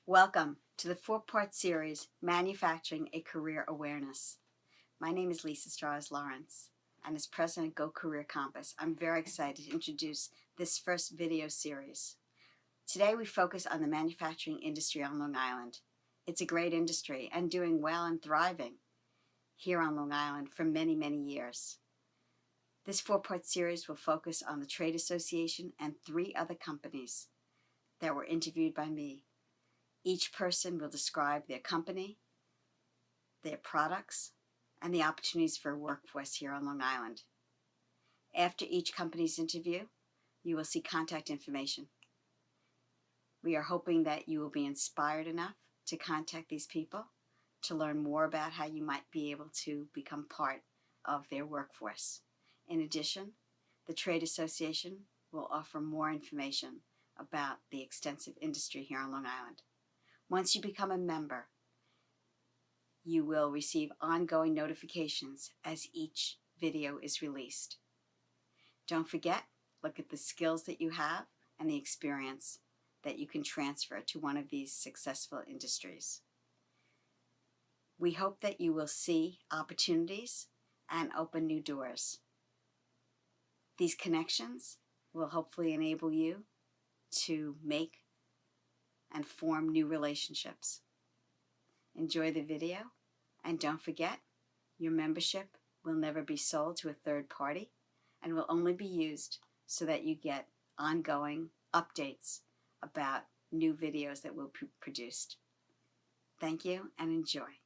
Welcome to the four-part series, Manufacturing a Career Awareness. My name is Lisa Strahs-Lorenc, and as President Go Career Compass, I'm very excited to introduce this first video series. Today we focus on the manufacturing industry on Long Island. It's a great industry and doing well and thriving here on Long Island for many, many years. This four-part series will focus on the trade association and 3 other companies that were interviewed by me. Each person will describe their company, their products, and the opportunities for a workforce here on Long Island. After each company's interview, you will see contact information. We are hoping that you will be inspired enough to contact these people to learn more about how you might be able to become part of their workforce. In addition, the Trade Association will offer more information about the extensive industry here on Long Island. Once you become a member, you will receive ongoing notifications as each video is released. Don't forget, look at the skills that you have and the experience that you can transfer to one of these successful industries. We hope that you will see opportunities and open new doors. These connections will hopefully enable you to make and form new relationships. Enjoy the video, and don't forget, your membership will never be sold to a third party and will only be used so that you get ongoing updates about new videos that will be produced. Thank you and enjoy.